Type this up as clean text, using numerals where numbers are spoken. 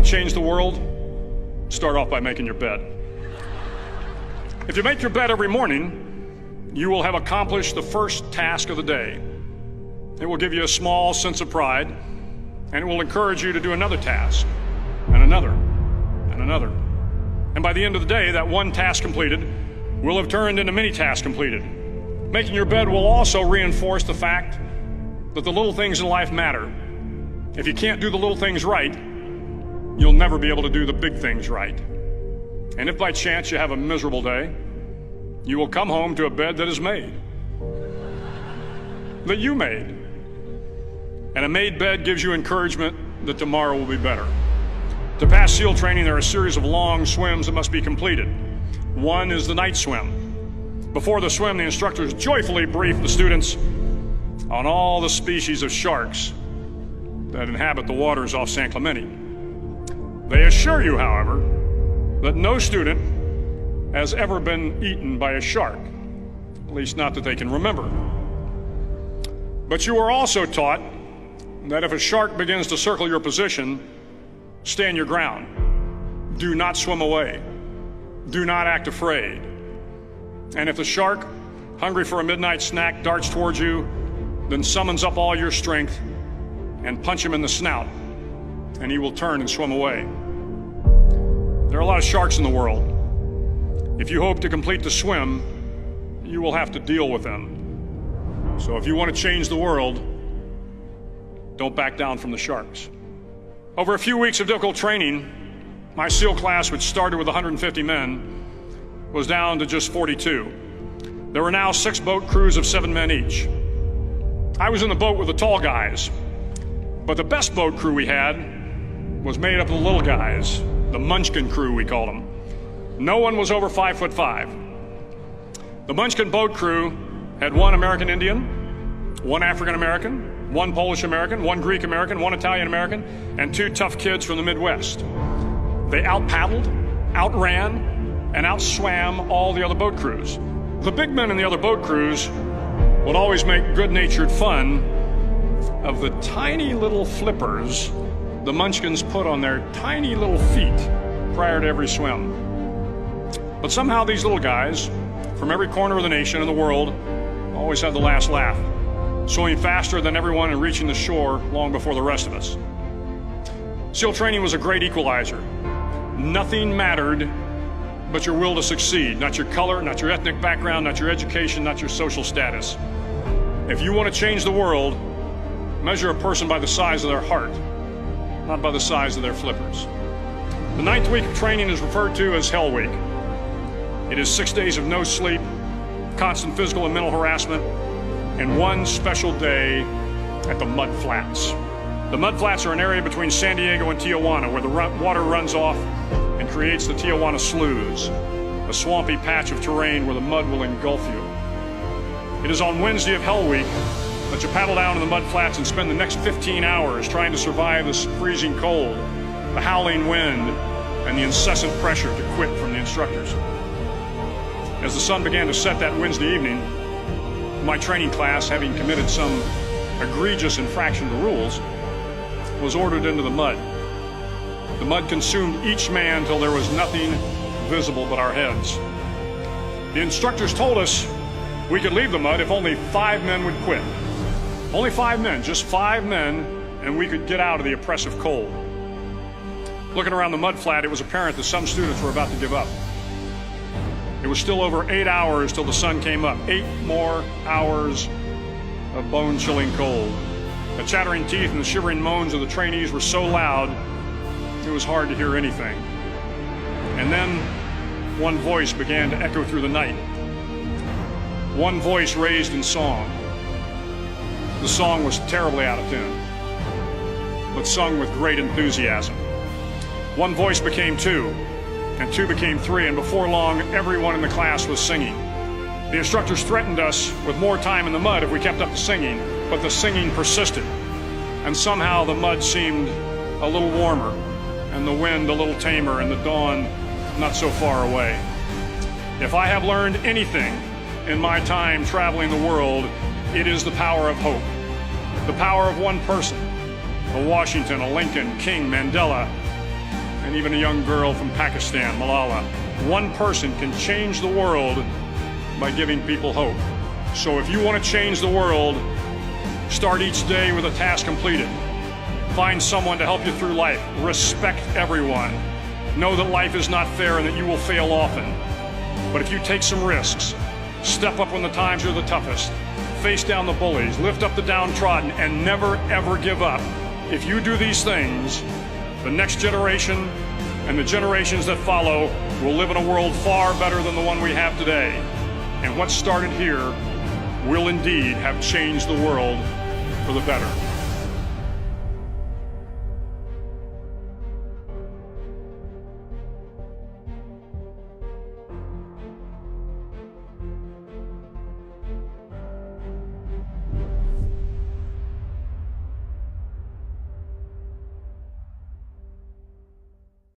to change the world? Start off by making your bed. If you make your bed every morning, you will have accomplished the first task of the day. It will give you a small sense of pride, and it will encourage you to do another task, and another, and another. And by the end of the day, that one task completed will have turned into many tasks completed. Making your bed will also reinforce the fact that the little things in life matter. If you can't do the little things right, you'll never be able to do the big things right. And if by chance you have a miserable day, you will come home to a bed that is made, that you made. And a made bed gives you encouragement that tomorrow will be better. To pass SEAL training, there are a series of long swims that must be completed. One is the night swim. Before the swim, the instructors joyfully brief the students on all the species of sharks that inhabit the waters off San Clemente. They assure you, however, that no student has ever been eaten by a shark, at least not that they can remember. But you are also taught that if a shark begins to circle your position, stand your ground. Do not swim away. Do not act afraid. And if the shark, hungry for a midnight snack, darts towards you, then summons up all your strength and punch him in the snout, and he will turn and swim away. There are a lot of sharks in the world. If you hope to complete the swim, you will have to deal with them. So if you want to change the world, don't back down from the sharks. Over a few weeks of difficult training, my SEAL class, which started with 150 men, was down to just 42. There were now 6 boat crews of 7 men each. I was in the boat with the tall guys, but the best boat crew we had was made up of the little guys, the Munchkin crew, we called them. No one was over 5'5". The Munchkin boat crew had 1 American Indian, 1 African American, 1 Polish American, 1 Greek American, 1 Italian American, and 2 tough kids from the Midwest. They out-paddled, outran, and outswam all the other boat crews. The big men in the other boat crews would always make good-natured fun of the tiny little flippers the Munchkins put on their tiny little feet prior to every swim. But somehow these little guys from every corner of the nation and the world always had the last laugh, swimming faster than everyone and reaching the shore long before the rest of us. SEAL training was a great equalizer. Nothing mattered but your will to succeed, not your color, not your ethnic background, not your education, not your social status. If you want to change the world, measure a person by the size of their heart, not by the size of their flippers. The 9th week of training is referred to as Hell Week. It is 6 days of no sleep, constant physical and mental harassment, and 1 special day at the Mud Flats. The Mud Flats are an area between San Diego and Tijuana where the water runs off and creates the Tijuana Sloughs, a swampy patch of terrain where the mud will engulf you. It is on Wednesday of Hell Week that you paddle down to the Mud Flats and spend the next 15 hours trying to survive the freezing cold, the howling wind, and the incessant pressure to quit from the instructors. As the sun began to set that Wednesday evening, my training class, having committed some egregious infraction to rules, was ordered into the mud. The mud consumed each man till there was nothing visible but our heads. The instructors told us we could leave the mud if only 5 men would quit. Only 5 men, just 5 men, and we could get out of the oppressive cold. Looking around the mud flat, it was apparent that some students were about to give up. It was still over 8 hours till the sun came up. 8 more hours of bone-chilling cold. The chattering teeth and the shivering moans of the trainees were so loud, it was hard to hear anything. And then one voice began to echo through the night. One voice raised in song. The song was terribly out of tune, but sung with great enthusiasm. One voice became 2, and 2 became 3, and before long, everyone in the class was singing. The instructors threatened us with more time in the mud if we kept up the singing, but the singing persisted, and somehow the mud seemed a little warmer, and the wind a little tamer, and the dawn not so far away. If I have learned anything in my time traveling the world, it is the power of hope. The power of one person, a Washington, a Lincoln, King, Mandela, and even a young girl from Pakistan, Malala. One person can change the world by giving people hope. So if you want to change the world, start each day with a task completed. Find someone to help you through life. Respect everyone. Know that life is not fair and that you will fail often. But if you take some risks, step up when the times are the toughest, face down the bullies, lift up the downtrodden, and never ever give up. If you do these things, the next generation and the generations that follow will live in a world far better than the one we have today. And what started here will indeed have changed the world for the better.